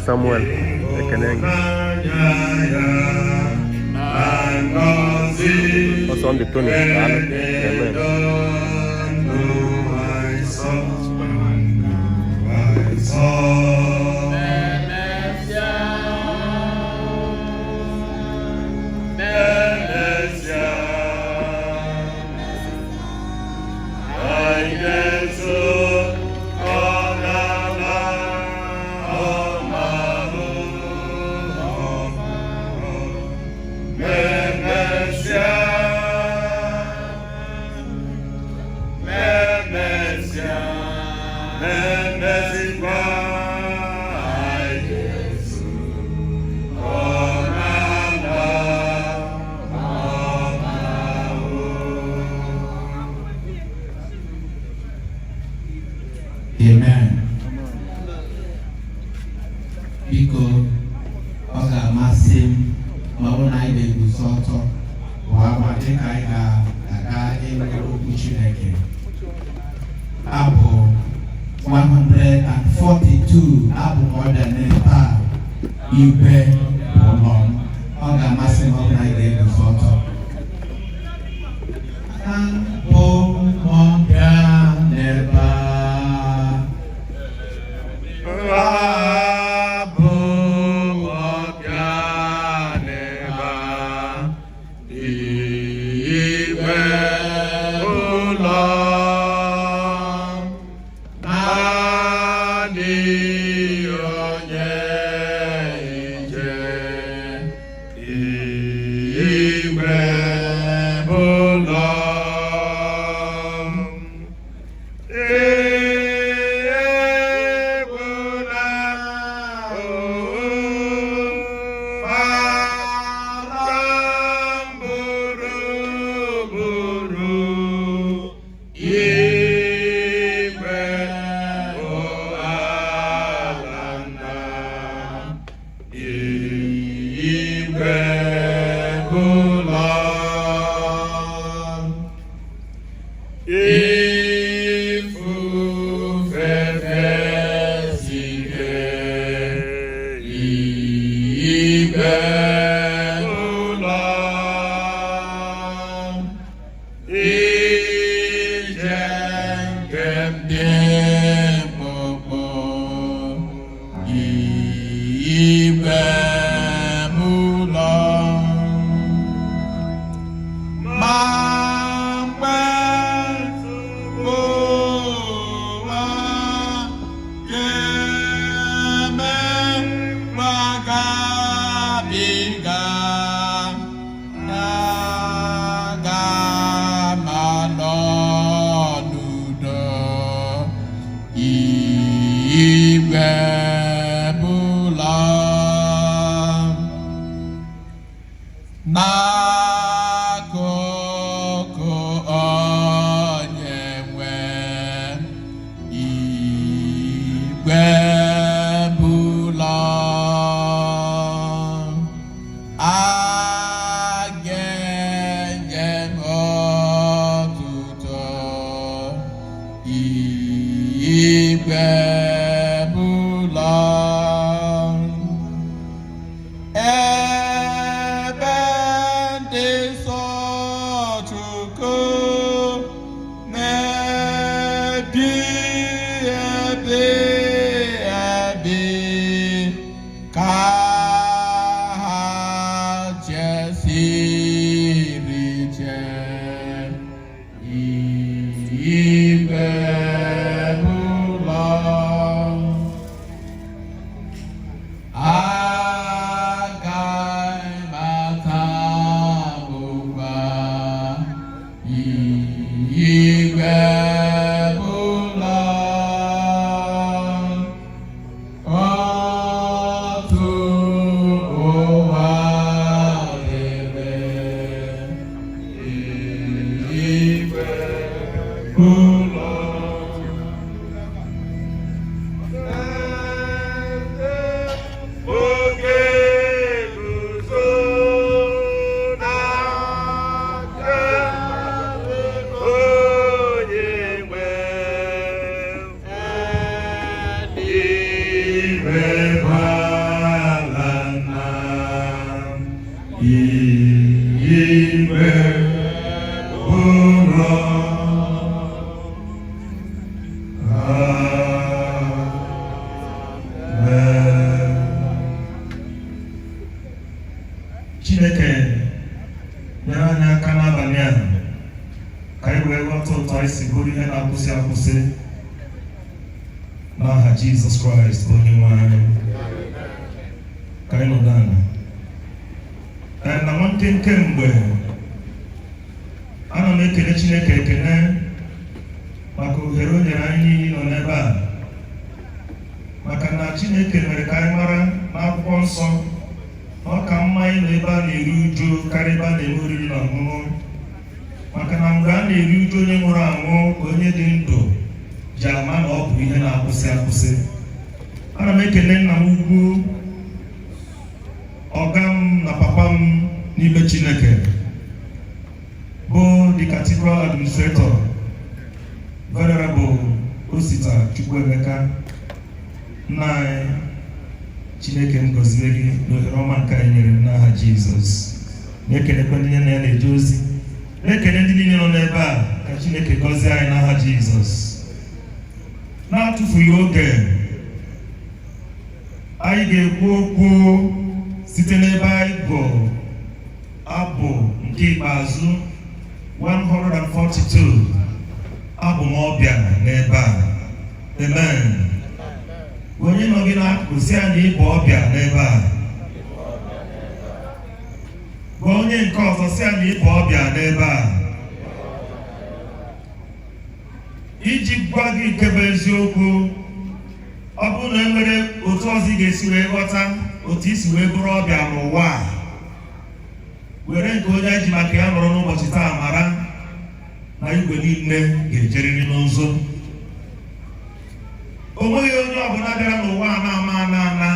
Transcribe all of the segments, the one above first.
Samuel Ekeneng. Also on the tone. Amen. Amen. Biko ọ ga-amasị m ma ọ na anyị ga-eguzo ọtọ bụ agba dịka anyị ga-aga ịnụ okwu Chineke. Abụ 142 abụ ọdịnihu taa igwe ụlọ m. Ọ ga-amasị m ọ na anyị ga-eguzo ọtọ. Abụ ọbịa n'ebe be Jesus Christ, only one. Kind of done. And I want to come where I don't make a chineke Mako hero ni no never. Makana chineke mere kaimara na akwụkwọ nsọ. Ọ ka mma ebe a na-eri uju karịa ebe a na-eme oriri na ọṅụṅụ. Makana mgbe a na-eri uju onye nwụrụ anwụ onye dị ndụ Jama na ọ bụ ihe na-akwụsị akwụsị. Ana m ekele nna m ugwu ọga m na papa m n'ime Chineke bụ the cathedral administrator Venerable Osita Chukwuemeka. Nna anyị Chineke m gọzie gị n'ohere ọma nke anyị nyere n'aha Jizọs. Na-ekelekwa ndị na ya na-eje ozi. Na-ekele ndị niile nọ n'ebe a ka Chineke gọzie anyị n'aha Jizọs. Na-atụfughị oge anyị ga-ekwu okwu site n'ebe anyị gụrụ abụ nke ikpeazụ 142 abụ m ọbịa n'ebe a. Amen. Onye nọ gị n'akụkụ si anyị ịbụ ọbịa n'ebe a. Gwa onye nke ọzọ si anyị ịbụ ọbịa n'ebe a. Iji gwa gị nke bụ eziokwu, ọ bụrụ na enwere otu ọzọ ị ga-esi wee ghọta otu isi wee bụrụ ọbịa n'ụwa a, were nke onye anyị ji maka ya nọrọ n'ụbọchị taa mara na igwe niile ga-ejerịrị n'ụzọ. O nweghị onye ọbụla bịara n'ụwa a na-ama ana.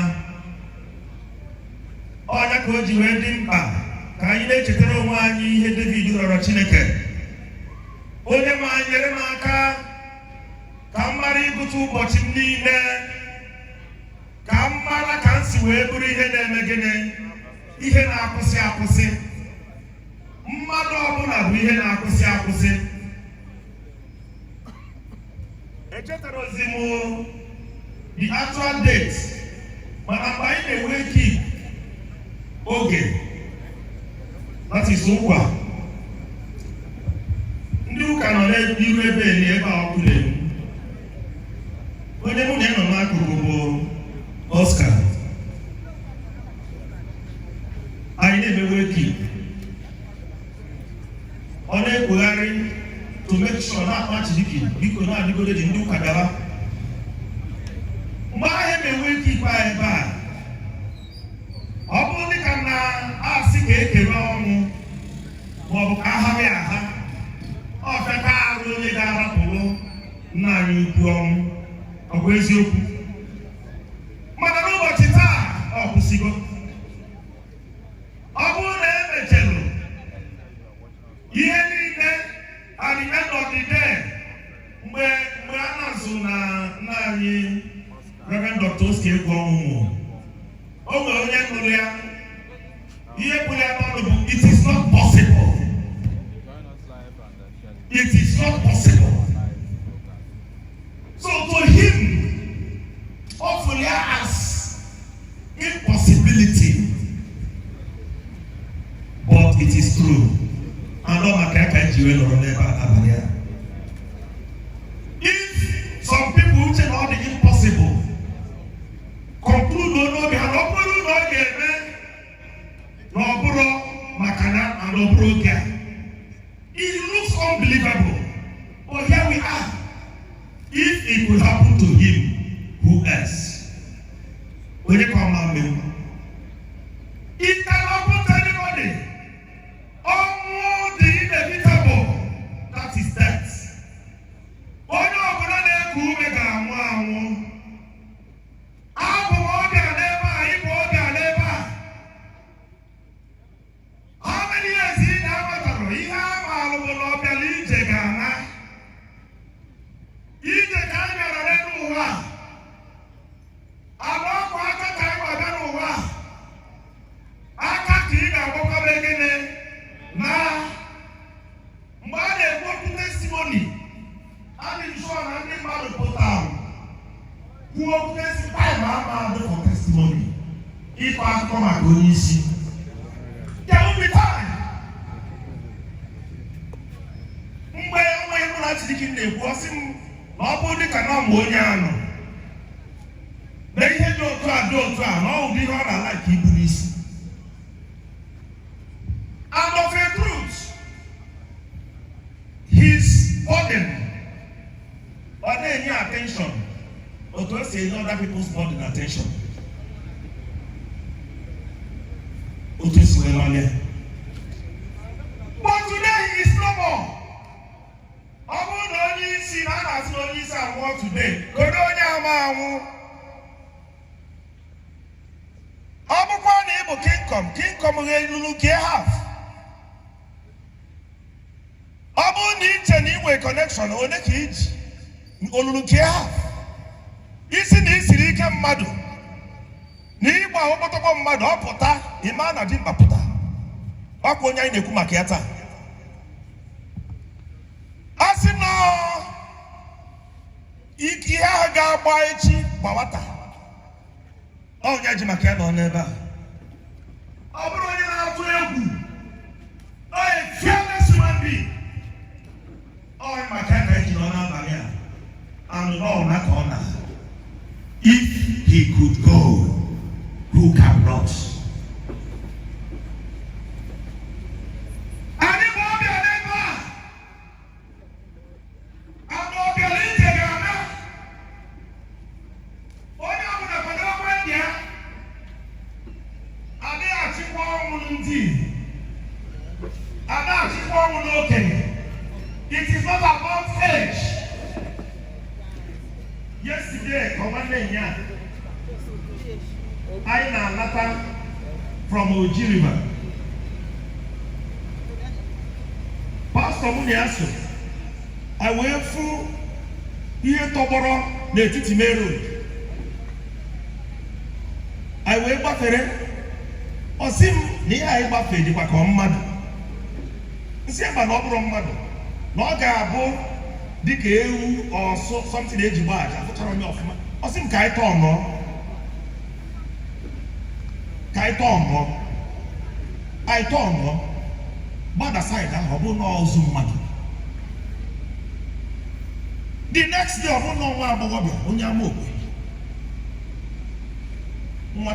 Ọnya ka o ji wee dị mkpa ka anyị na-echetara onwe anyị ihe David rịọrọ Chineke. Onye ma nyere m aka ka m mara ịgụta ụbọchị m niile, ka m mara ka m si wee bụrụ ihe na-eme gịnị, ihe na-akwụsị akwụsị. Mmadụ ọbụla bụ ihe na-akwụsị akwụsị. Echetara ozi m the actual date, mana mgbe anyị na-enwe oge, that is nkwa. Ndị ụka nọ n'iru ebe ebe a ọkụ na-emu. Onye mụ na ya nọ n'akụkụ bụ Oscar. Anyị na-emewe ekip. Ọ na-ekwegharị to make sure na akpachiri biko na-adịgode dị ndị ụka dara. Mgbe ahụ emewe ekip a ebe a, ọ bụrụ dịka na-asị ka ekere ọnwụ maọbụ ka aha ya aha, ọ feta arụ onye ga-arapụrụ nna anyị ukwu ọnwụ. Ọ bụ eziokwu. Mana n'ụbọchị taa ọ kwụsịgo. Ọ bụrụ na emechelụ ihe niile at the end of the day, mgbe a na-azụ na nna anyị Reverend Dr. Egwuonwu, o nwere onye nụrụ ya, ihe kwuru ya n'ọnụ bụ it is not possible. It is not possible. So to him, hopefully as impossibility, but it is true. If some people who say all the impossible conclude no they are not it looks unbelievable. But here we are. If it could happen to him, who else? When you come out, it can happen to anybody. All the inevitable, that is death. How many years he now? He have ịkọ akụkọ maka onye isi. There will be time. Mgbe onwe mụ na Chidiki na-ekwu ọsị m na ọ bụrụ dịka na mgbe onye anọ na ihe dị otu a dị otu a na ọ bụ ihe ọ na-ala ka ibu n'isi. And of a truth, his burden or any attention or to say other people's burden attention. But today he is no more. Ọmọ náà ní sí náà náà sí only sí àwọn today. Kodo onye ama anwụ. Ọmụkwa na ịbụ kingdom ga-elulu ka half. Ọ bụrụ na iche na inwe connection onye ka iji olulu ka half. Isi na isiri ike mmadụ na ịgba ọkpọtọkpọ mmadụ ọ pụta ime a na dị mkpa pụta. Ọkwa onye anyị na-ekwu maka ya taa. Asị nọ ihe ahụ ga-agba echi gbawata. Onye ji maka ya nọ n'ebe a. Ọ bụrụ onye na-atụ egwu. Onye fearless human being. Onye maka ya ka eji nọ n'abalị a. Anụ n'ọrụ ka ọ na. If he could go, who cannot? It is not about age. Yesterday, I know Nata from Oji River. Pastor Muniasu, I went through here Toboro, the Titime Road. I went back there. Osim, near I back there, the Bakom see about no problem. No gabo, DKU or something age bad. I put on me off. I think Kaiton no. Kaiton no. I don't know. But aside that, I will know Zoom. The next day, I will know what about Onyamobi.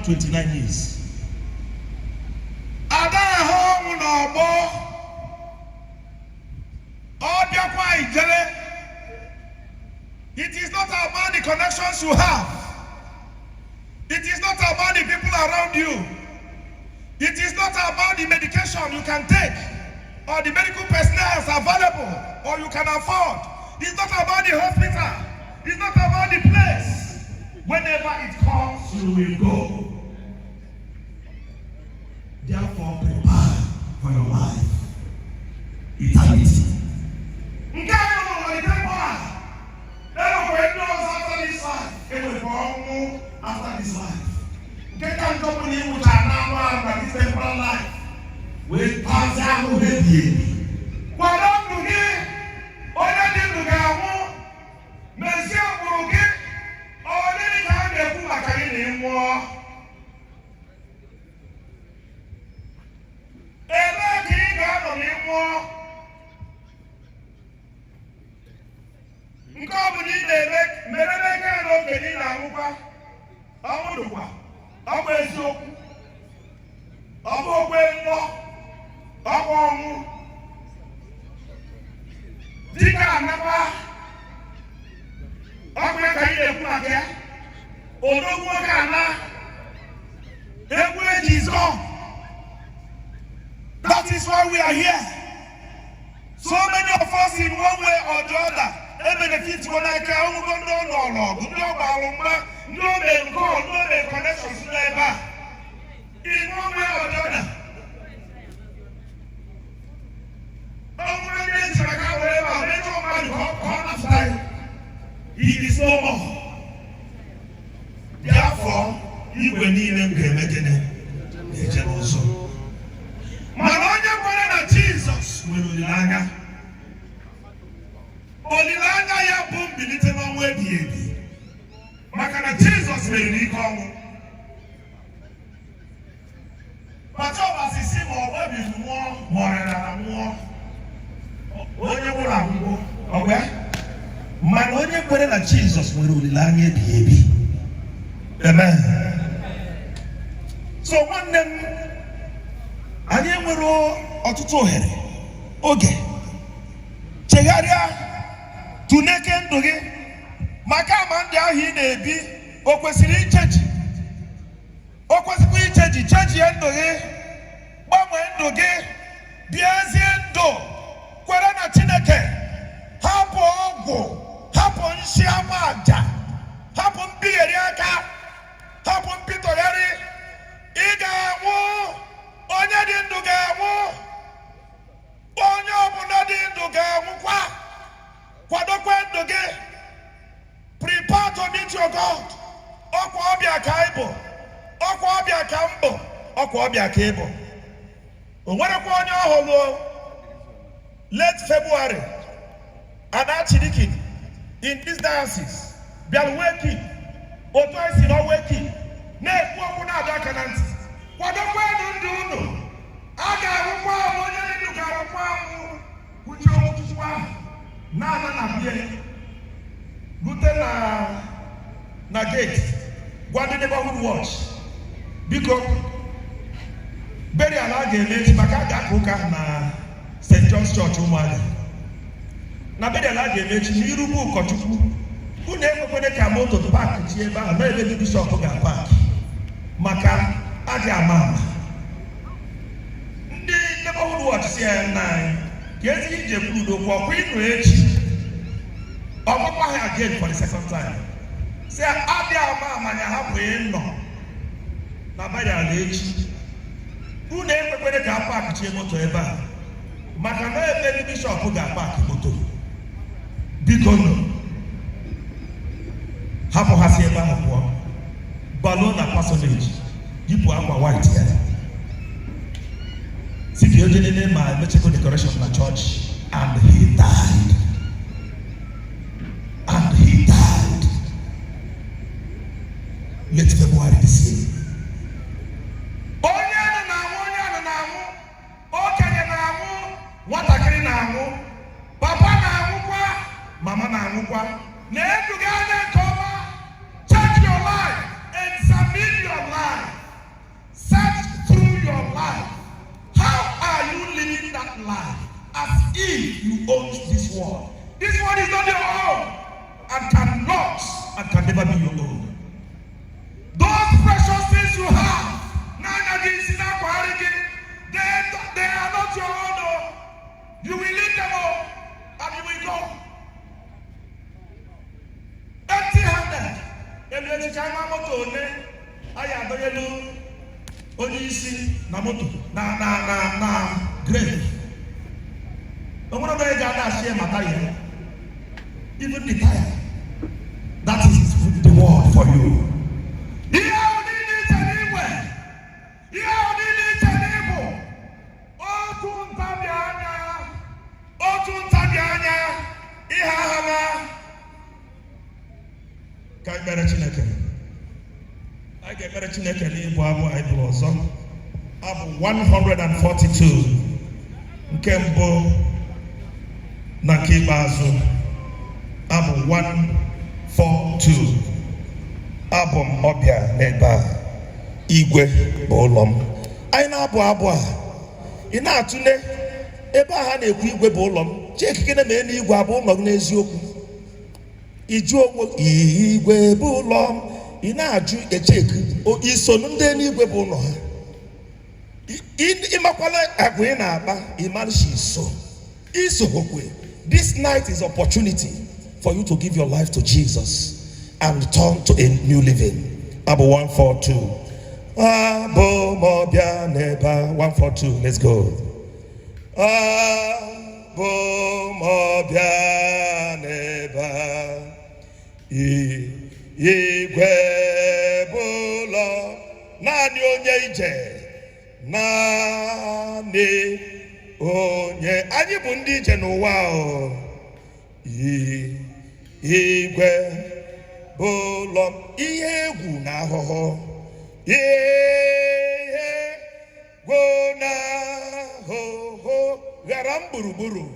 29 years. I don't home no more. It is not about the connections you have. It is not about the people around you. It is not about the medication you can take or the medical personnel available or you can afford. It's not about the hospital. It's not about the place. Whenever it comes, you will go. Therefore, prepare for your life. Eternity. After this life, get on company which are now but this temporal life will pass out of the what up to get? What I did to go? Monsieur Burugi, all the time they put my in war. Ever king out of war. Nkọbụni na-eme mere ka na okenye na-anwụkwa ọmụdụkwa ọbụ eziokwu ọbụ ogbe mmụọ ọbụ ọnwụ dịka anakwa ọbụ ka ị na-ekwu maka ya odogwu nwoke ana egwu eji zọ. That is why we are here. So many of us in one way or the other benefit when I can no connections never. In one way or the other. He is no more. Therefore, he will need them to make it also. Manonya Jesus will langa. Olilanga ya bombi litema mwebi. Makana Jesus may recall. if more than more. Onye nwụrụ anwụọ, ọgwa mana onye kwere na Jesus nwere olileanya ebighị ebi. Amen. So nwanne m, anyị nwere ọtụtụ ohere, oge, chegharịa, tụneke ndụ gị, maka ama ndị ahụ ị na-ebi, o kwesịrị icheji. O kwesịrị icheji, chejie ndụ gị, gbanwee ndụ gị, bịazie ndụ. Kwere na Chineke, hapụ ọgwụ, hapụ nshi ama aja, hapụ mbigheri aka, hapụ mpịtọgharị. Ị ga-anwụ, onye dị ndụ ga-anwụ, onye ọbụla dị ndụ ga-anwụkwa. Kwadokwe ndụ gị, prepare to meet your God. Ọkwa ọbịa ka ị bụ, ọkwa ọbịa ka m bụ, ọkwa ọbịa ka ị bụ. O nwerekwa onye ọhụrụ late February, and actually in this diocese, they are waking, or twice in our waking. Nay, what would I do? What the way do? I got one you got one, which you want to swap. Nana, good na gate. What the neighborhood watch? Because very large late, Macaka na St. John's Church, Umuabi. Na be the large late, Nirubu Kotuku. Who never put a camo to park, Chieba, maybe the shop of a park. Maka, Adia Mama. The neighborhood watch CN9. Get in the Budo for Queen Rich. Or Papa again for the second time. Say, Adia Mama, and I have way no. Na by the age. Who never put a car park, Chiemo to a bar. Maka na ebe ndị bishọp ga-park moto. Biko nọ. Hapụ ha si ebe ahụ pụọ. Balloon na personage. Yipụ akwa white ya. Siki oje nene ma emechigo decoration na church. And he died. And he died. Late February this year. Nwatakịrị na-anwụ, papa na-anwụkwa, mama na-anwụkwa. Na-eduga anya nke ọma. Check your life, examine your life, search through your life. How are you living that life as if you own this world? This world is not your own and cannot and can never be your own. Those precious things you have, they are not your own. You will leave them all and you will go empty-handed. Elu echicha ama moto one aya adoyelu onye isi na moto na grave. Onwere onye ga-ada share mata ihe. Even the tire. That is the word for you. Ihe ahụ niile iche n'igwe. Ihe ahụ niile iche n'igbo. Otu ntabi anya. Otu ntabi anya. Ihe ahụ ka ekpere Chineke. A ga-ekpere Chineke n'ịbụ abụ anyị bụ ọzọ. Abụ 142 nke mbụ na nke ikpeazụ. Abụ 142. Abụ m ọbịa n'ebe a. Igwe bụ ụlọ m. Anyị na-abụ abụ a. Ị na-atụle ebe a ha na-ekwu igwe bụ ụlọ m. Chekike na-eme n'igwe abụ ụlọ m n'eziokwu. Iju onwe igwe bụ ụlọ m. Ị na-ajụ echeku iso ndị n'igwe bụ ụlọ ha. Ịmakwala agwa ị na-akpa ịmarịshi iso okwe. This night is opportunity for you to give your life to Jesus and turn to a new living. Abụ 142. Abụ m ọbịa n'ebe a. 142. Let's go. Abụ m ọbịa n'ebe a. Igwe bụ ụlọ naanị onye ije. Naanị onye anyị bụ ndị ije n'ụwa ahụ. Igwe bụ ụlọ ihe egwu na ahụhụ. Ihe egwu na gburugburu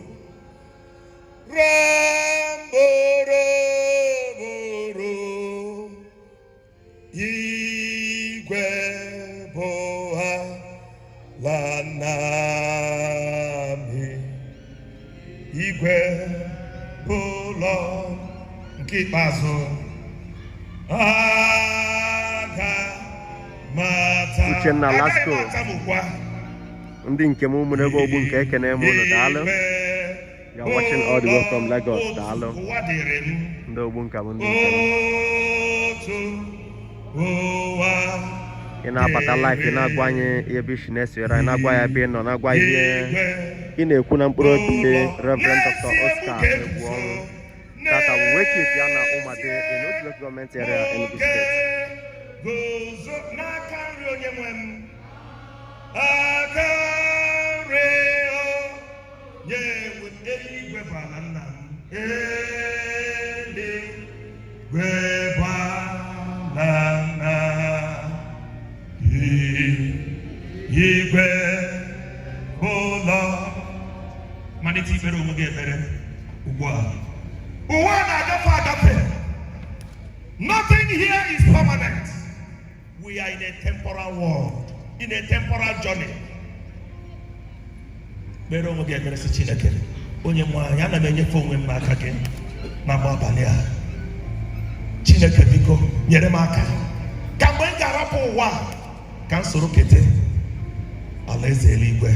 ramboroboro igwe bụ ala nami igwe bụ ụlọ nke ikpeazụ aga mata Uchenna Lasco ndị nke m ụmụ n'ebe ogbu nke ekene m ụlọ daalụ. You are watching all the way from Lagos, daalụ. Ndị ogbu nka m ndị nke ị na-abata live, ị na-agwa anyị ihe bụ isi na-esere anyị, na-agwa ya ebe ị nọ, na-agwa ihe ị na-ekwu na mkpụrụ obi Reverend Dr. Oscar Egwuonwu tata wekit ya na ụmụade in Otu Local Government Area Enugu State. Nothing here is permanent. We are in a temporal world, in a temporal journey. Pero mo get si Chineke. Onye nwa ya na menye fo onwe m aka gị na abalị a. Chineke biko nyere m aka. Ka mgbe m ga-arapụ ụwa ka m soro kete alaeze eluigwe.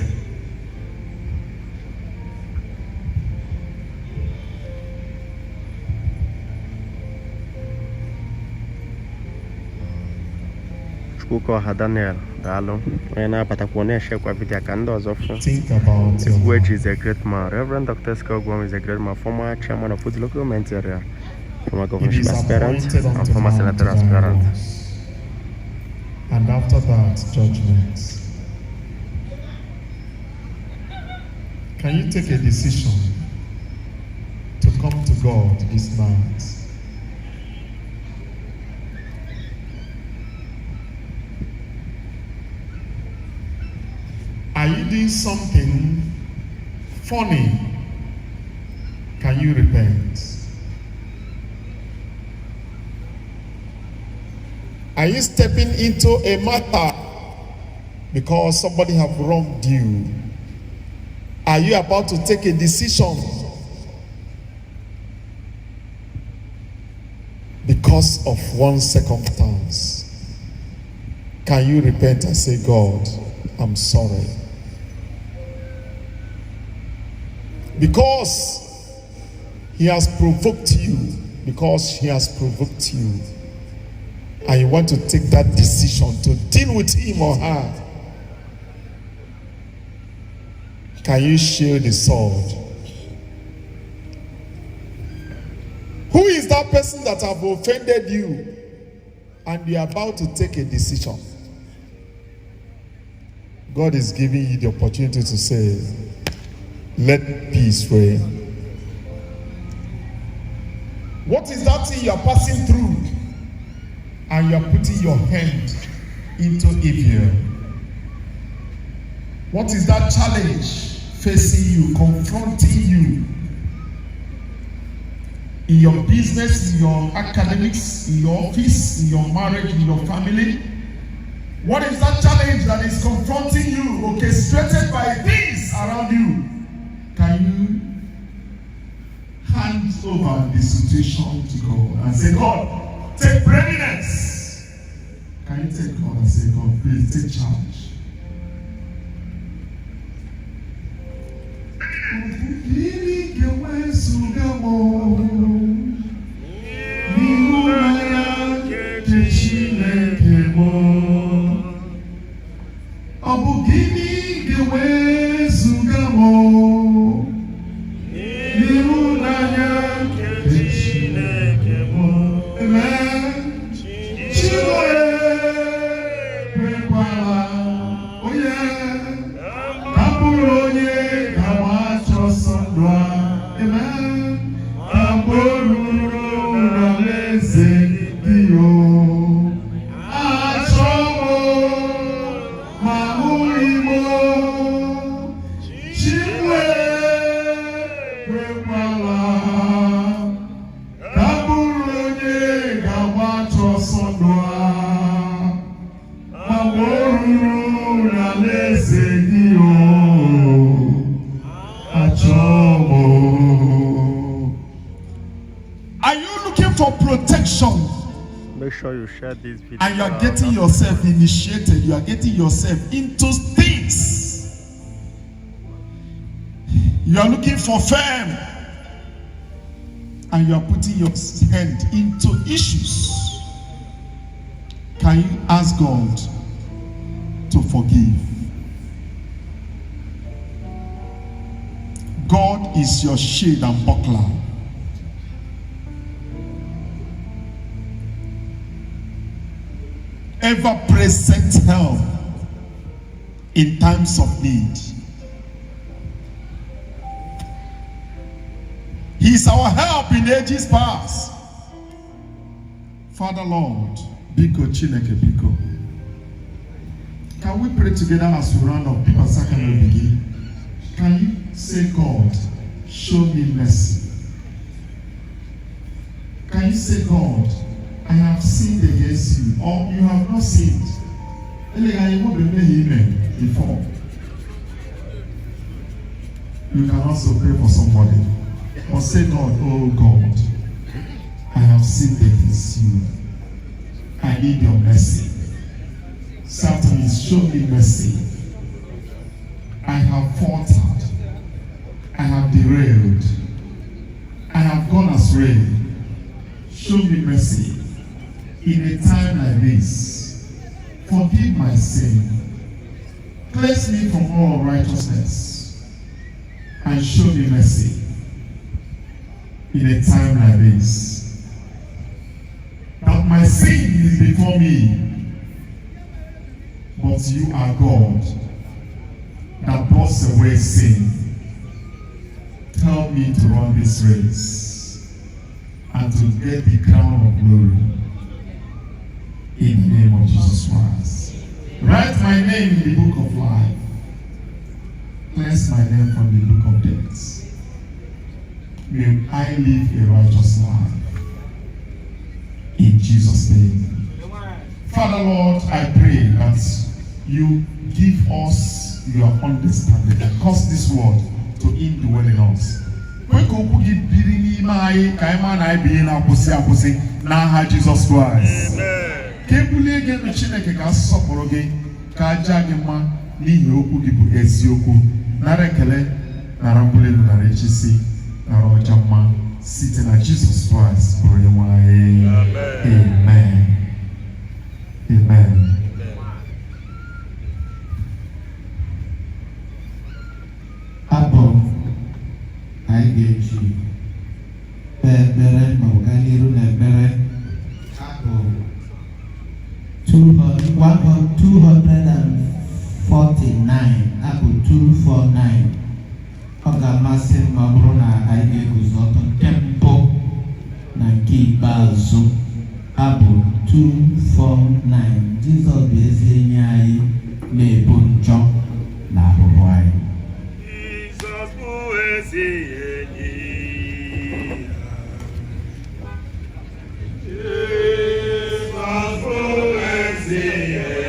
Chukwuka Daniel daalụ. Onye na-abatakwa na-eshekwa vidiyo ka ndị ọzọ fụ. Think about your Which is a great man. Reverend Dr. Oscar Egwuonwu is a great man, former chairman of Udu Local Government Area, former governorship aspirant, and former senator aspirant. And after that, judgment. Can you take a decision to come to God this night? Are you doing something funny? Can you repent? Are you stepping into a matter because somebody have wronged you? Are you about to take a decision because of one circumstance? Can you repent and say, God, I'm sorry? Because he has provoked you, and you want to take that decision to deal with him or her, can you shield the sword? Who is that person that have offended you and you're about to take a decision? God is giving you the opportunity to say, let peace reign. What is that thing you're passing through and you're putting your hand into evil? What is that challenge facing you, confronting you? In your business, in your academics, in your office, in your marriage, in your family? What is that challenge that is confronting you, orchestrated by things around you? Can you hand over the situation to God and say, God, take preeminence? Can you take God and say, God, please take charge? Are you looking for protection? Make sure you share this video. And you are getting yourself initiated. You are getting yourself into things. You are looking for fame. And you are putting your hand into issues. Can you ask God to forgive? God is your shield and buckler. Ever-present help in times of need. He is our help in ages past. Father Lord, Biko Chineke Biko. Can we pray together as we round up? People can begin. Can you say, God, show me mercy? Can you say, God, I have sinned against you, or you have not sinned? Before. You can also pray for somebody. Or say, God, oh God, I have sinned against you. I need your mercy. Satan, show me mercy. I have faltered. I have derailed. I have gone astray. Show me mercy. In a time like this, forgive my sin. Cleanse me from all unrighteousness. And show me mercy. In a time like this, that my sin is before me, but you are God that blots away sin. Help me to run this race and to get the crown of glory in the name of Jesus Christ. Write my name in the book of life. Cleanse my name from the book of death. May I live a righteous life. In Jesus' name. Father Lord, I pray that you give us your understanding and cause this word to indwell in us. Jesus Christ. Sitting at Jesus Christ. Amen. Amen. Amen. Above, I get you. Bere, Mogaliru, Bere. Above 249. Above 249. Ogamasi Mabrona Aige Guzoto Tempo Naki Bazo Abu 249. Jesus Bezinyai Lebunjo na Hawaii. Jesus Bezinyai. Jesus Bezinyai.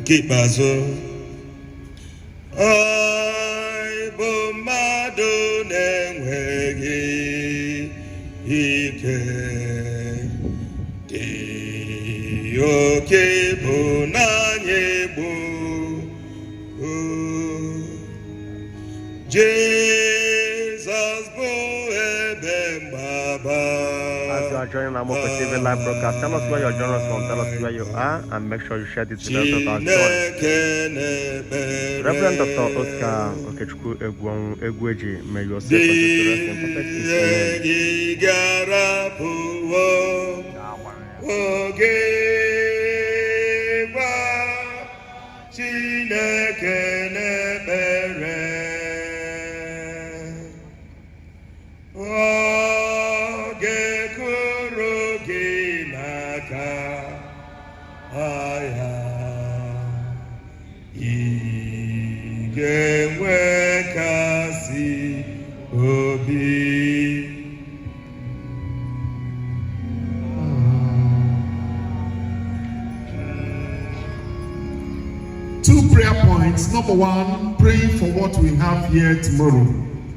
Kipazo ai bomado nenwegi ike di oke bunanye bu are joining our Moko TV live broadcast, tell us where you're joining us from, tell us where you are, and make sure you share this video to our joy. Reverend Dr. Oscar Okechukwu Egwuonwu, may your soul continue to rest in perfect Two prayer points. Number one, praying for what we have here tomorrow.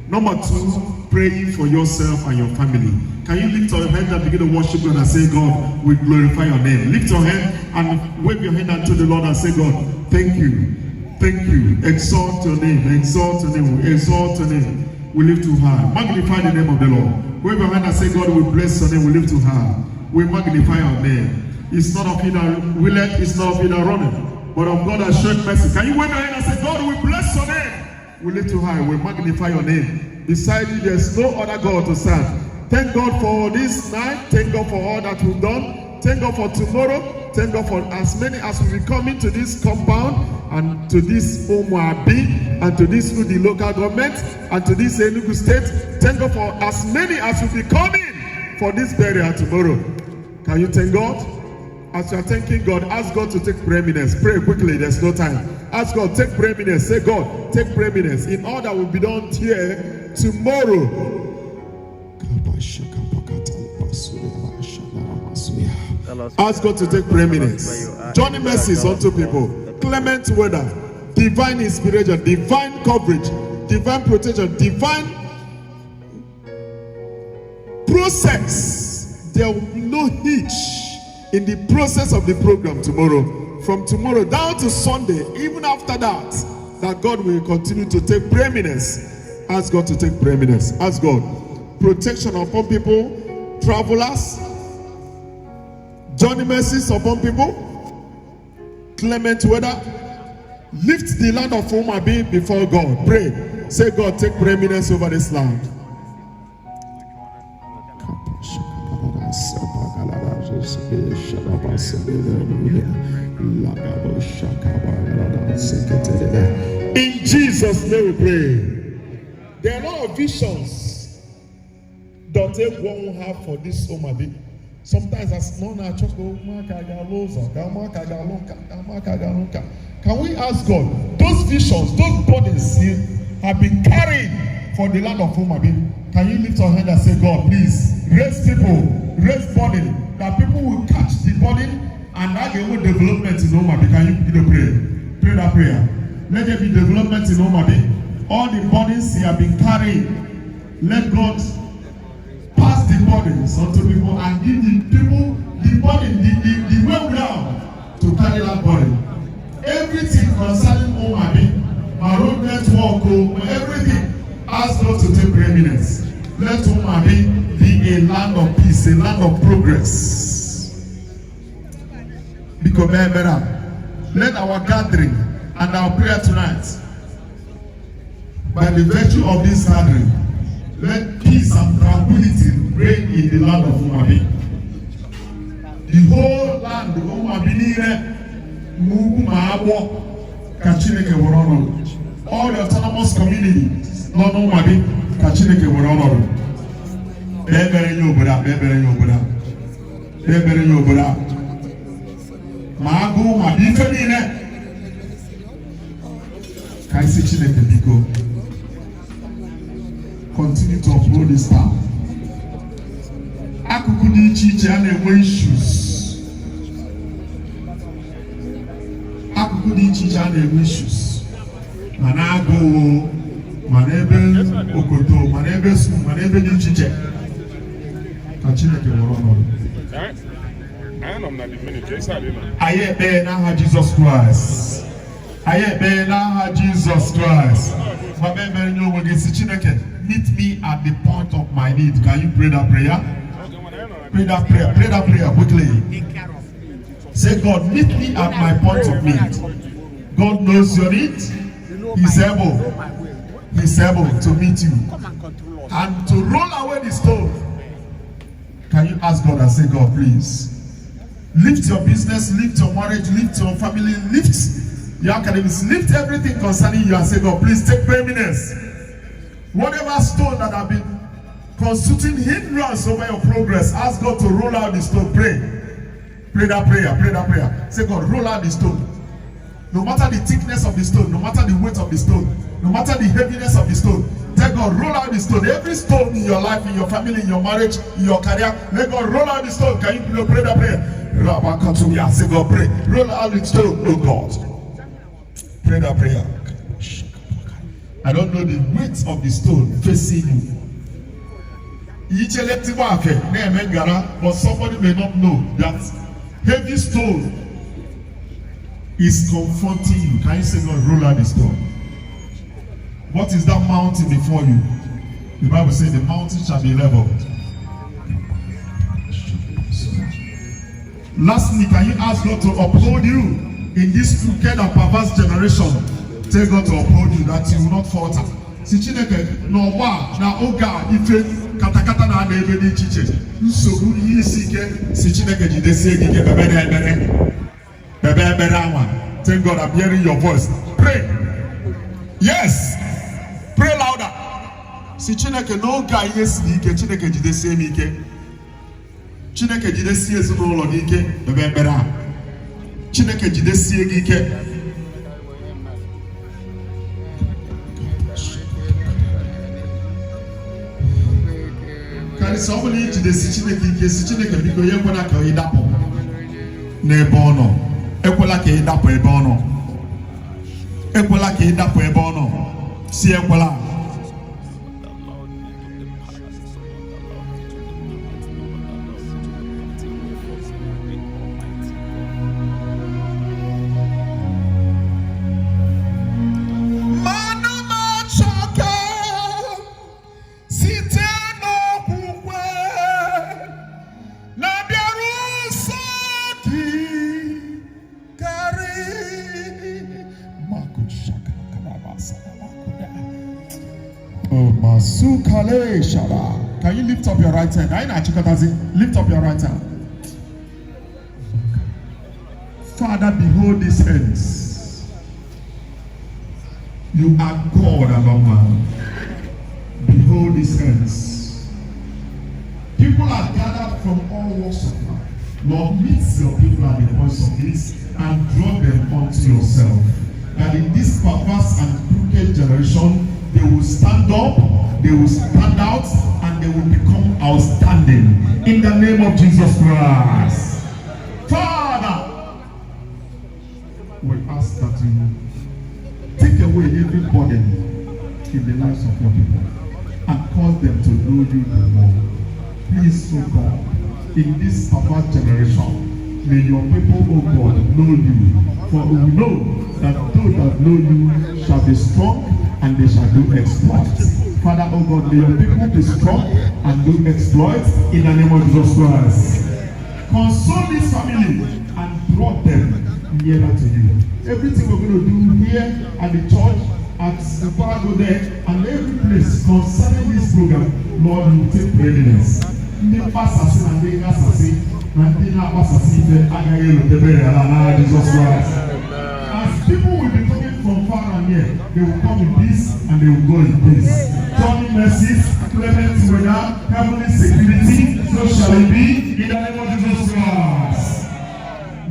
Number two, praying for yourself and your family. Can you lift your hand and begin to worship God and say, God, we glorify your name. Lift your hand and wave your hand unto the Lord and say, God, thank you. Thank you. Exalt your name. Exalt your name. Exalt your name. We lift you high. Magnify the name of the Lord. Wave your hand and say, God, we bless your name. We lift you high. We magnify your name. It's not of you that willeth, it's not of you that runneth, but of God that showed mercy. Can you wave your hand and say, God, we bless your name. We lift you high. We magnify your name. Beside you, there's no other God to serve. Thank God for this night. Thank God for all that we've done. Thank God for tomorrow. Thank God for as many as will be coming to this compound and to this Umuabi and to this Udi local government and to this Enugu State. Thank God for as many as will be coming for this burial tomorrow. Can you thank God? As you are thanking God, ask God to take preeminence. Pray quickly, there's no time. Ask God, take preeminence. Say, God, take preeminence in all that will be done here tomorrow. Ask God to take preeminence. Johnny mercies unto people. Clement weather. Divine inspiration. Divine coverage. Divine protection. Divine process. There will be no hitch in the process of the program tomorrow. From tomorrow down to Sunday, even after that, that God will continue to take preeminence. Ask God to take preeminence. Ask God. Protection upon people, travelers, journey mercies upon people, clement weather. Lift the land of Umuabi before God. Pray. Say, God, take preeminence over this land. In Jesus' name we pray. There are a lot of visions that Egwuonwu have for this Umuabi. Sometimes as no na can we ask God, those visions, those bodies have been carried for the land of Umuabi? Can you lift your hand and say, God, please raise people, raise body, that people will catch the body and have a development in Umuabi? Can you begin to pray? Pray that prayer. Let there be development in Umuabi. All the bodies have been carried. Let God pass the bodies unto people and give the people the body, the wherewithal to carry that body. Everything concerning Umuabi, my road network, everything, ask God to take preeminence. Let Umuabi be a land of peace, a land of progress. Because let our gathering and our prayer tonight, by the virtue of this gathering, let peace and tranquility reign in the land of Umuabi. The whole land of Umuabi, all the autonomous communities, not Umuabi, Kachineke Worono. Bebere Yoboda. Magu Mabifenine. Kaisi Chineke Biko. Continue to upload this stuff. Akukudi Chiche and issues. Akukudi Chiche and issues. Manago, Manebe Okoto, Manebe Su, Manebe Chiche. Kachineke Worono. Aye be na Jesus Christ. Aye be na Jesus Christ. Meet me at the point of my need. Can you pray that prayer? Pray that prayer quickly. Say, God, meet me at my point of need. God knows your need. He's able to meet you. And to roll away the stone. Can you ask God and say, God, please, lift your business, lift your marriage, lift your family, lift your academics, lift everything concerning you and say, God, please take preeminence. Whatever stone that have been constituting hindrance over your progress, ask God to roll out the stone. Pray that prayer. Say, God, roll out the stone. No matter the thickness of the stone, no matter the weight of the stone, no matter the heaviness of the stone, tell God, roll out the stone. Every stone in your life, in your family, in your marriage, in your career, let God roll out the stone. Can you pray that prayer? Say, God, pray. Roll out the stone, oh God. Pray that prayer. I don't know the weight of the stone facing you. But somebody may not know that heavy stone is confronting you. Can you say, God, roll out the stone? What is that mountain before you? The Bible says the mountain shall be leveled. Lastly, can you ask God to uphold you in this crooked and perverse generation? Tell God to uphold you, that you will not falter. Si Chineke no wa na oga ife katakata na ebe di chiche. Nsogbu ihe isi ike si Chineke jidesie gị ike bebe ebere anwa. Thank God I'm hearing your voice. Pray. Yes. Pray louder. Si Chineke no oga ihe si ike, Chineke jidesie m ike. Chineke jidesie ezinụlọ gị ike bebe ebere a. Chineke jidesie gị ike. Somebody to the Chineke biko ye kwala ka e dapo na ebe ono ekwala ka e dapo ebe ono ekwala ka e dapo ebe ono si ekwala Can you lift up your right hand? Lift up your right hand. Father, behold these hands. You are God among man. Behold these hands. People are gathered from all walks of life. Lord, meet your people at the voice of this and draw them unto yourself. That in this perverse and crooked generation, they will stand up, they will stand out, and they will become outstanding. In the name of Jesus Christ. Father, we ask that you take away every burden in the lives of your people and cause them to know you more. Please, O God, in this perverse generation, may your people, O God, know you. For we know that those that know you shall be strong and they shall do exploits. Father, oh God, may your people be strong and do exploits in the name of Jesus Christ. Console this family and draw them nearer to you. Everything we're going to do here at the church, at the Parago there, and every place concerning this program, Lord, you take preeminence. Jesus Christ. As people will be coming from far and near, they will come in peace and they will go in peace. Turning mercies, clement weather, heavenly security, so shall it be in the name of Jesus Christ.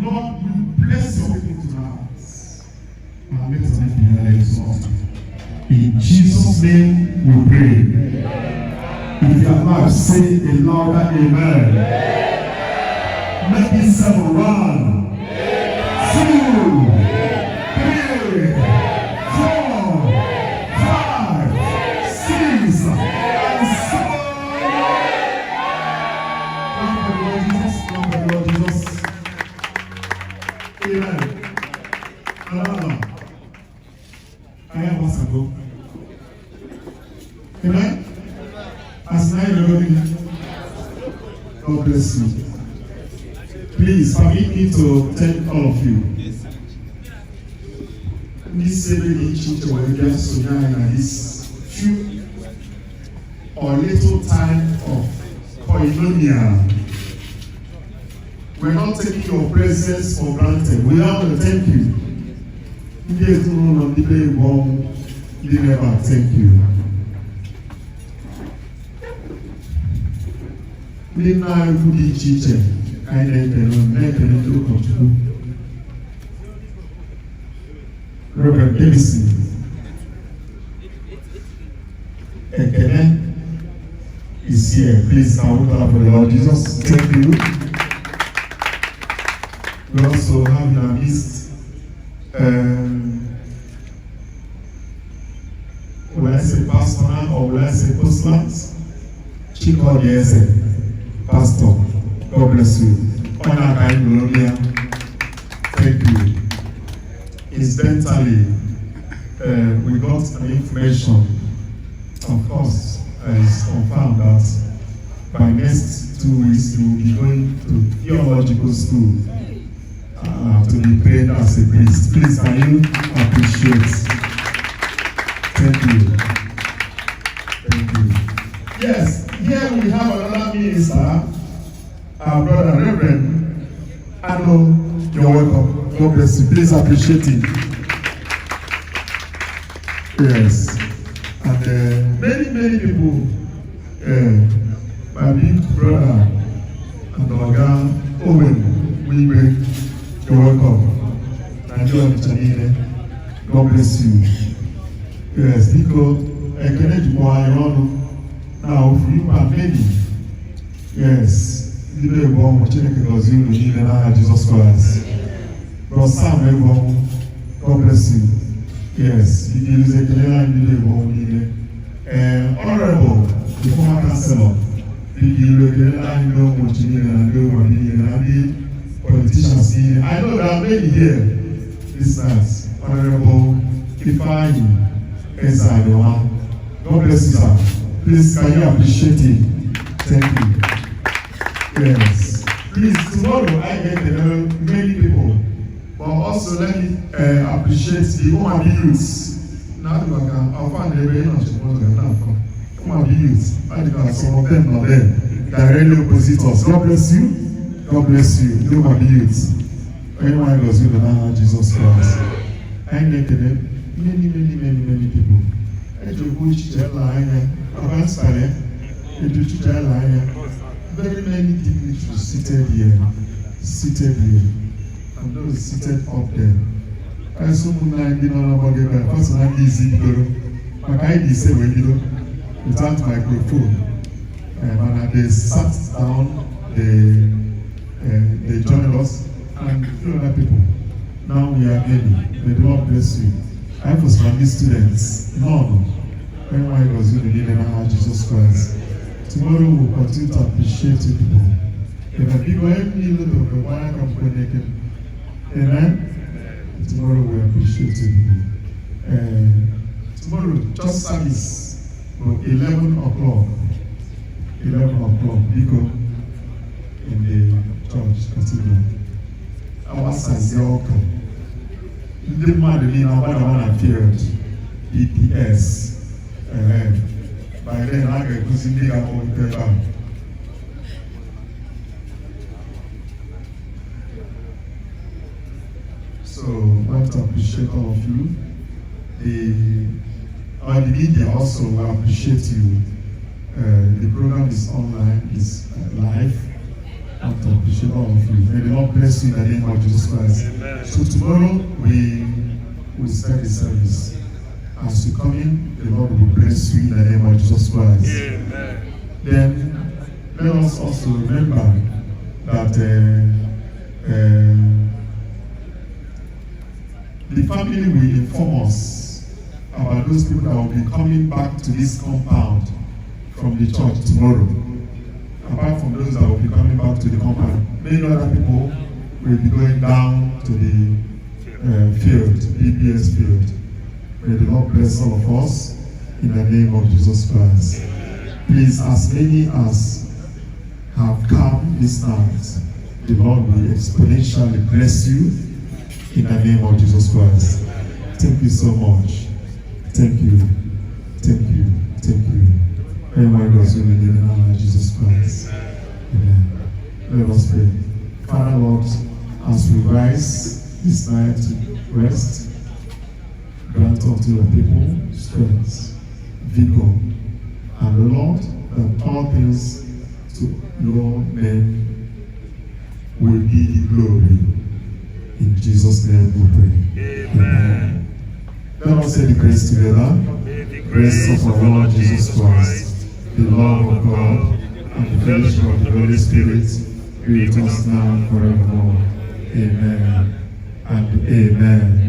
Lord, we bless your people tonight. And let us be exalted. In Jesus' name we pray. If you are alive, say a louder amen. Make this 7 1, 2, 3, 4, 5, 6, and 7. Love the Lord Jesus. Amen. I am once ago. Amen. As now you're going God bless you. Please permit me to thank all of you. This few or little time of koinonia. We're not taking your presence for granted. We want to thank you. You never thank you. We now do teacher. I Reverend Davison Ekene is here. Please can we clap for the Lord Jesus? Thank you. We also have in our midst will I say pastor or will I say postman? Chico Yeze, Pastor. God bless you. Thank you. Incidentally, we got an information, of course, it's confirmed that by next 2 weeks you will be going to theological school to be trained as a priest. Please, can you appreciate? Thank you. Thank you. Yes, here we have another minister, our brother Reverend Ano. You're welcome. God bless you. Please appreciate him. Yes. And many people, my big brother and our guy Owen, you're welcome. God bless you. Yes, because I cannot do now for you and maybe. Yes. Jesus Christ. Brother Sam, God bless you. Yes, he is a honorable, the former councillor. Politicians here. I know there are many here. Listeners, Honorable Ifeanyi Ezadowa. God bless you, sir. Please, can you appreciate him? Thank you. Yes. Please, tomorrow I get to know many people, but also let me appreciate the Umuabi youths. Now, I'll find a very much Umuabi youths. I think some of them are there. They are really oppositors. God bless you. God bless you. The Umuabi youths. Anyone goes with the name of Jesus Christ. I get to know many people. I do wish to advance very many dignitaries seated here, and those seated up there. I saw Munai did not know about first one easy but I did say without microphone. And they sat down, they joined us, and a few other people. Now we are many. May the Lord bless you. I was from these students. No. When I was in the name of Jesus Christ. Tomorrow we'll continue to appreciate you people. If people help me look at the wire company, amen? Tomorrow we'll appreciate you people. Tomorrow, just service, 11 o'clock. 11 o'clock, people in the church cathedral. Our size, they're all come. The man in our one appeared, EPS. By then, I get to see the paper. So, I want to appreciate all of you. The media also will appreciate you. The program is online, is live. I want to appreciate all of you. May the Lord bless you in the name of Jesus Christ. Amen. So tomorrow we will start the service. As you come in, the Lord will bless you in the name of Jesus Christ. Amen. Then let us also remember that the family will inform us about those people that will be coming back to this compound from the church tomorrow. Apart from those that will be coming back to the compound, many other people will be going down to the field, BBS field. May the Lord bless all of us in the name of Jesus Christ. Please, as many as have come this night, the Lord will exponentially bless you in the name of Jesus Christ. Thank you so much. Thank you. Thank you. Thank you. Everyone goes with me in the name of Jesus Christ. Amen. Let us pray. Father Lord, as we rise this night to rest, grant unto your people strength, vigor, and the Lord, that all things to your name will be the glory. In Jesus' name we pray. Amen. Let us say the grace together. Grace of our Lord Jesus Christ, the love of God, and the fellowship of the Holy Spirit be with us now and forevermore. Amen and amen.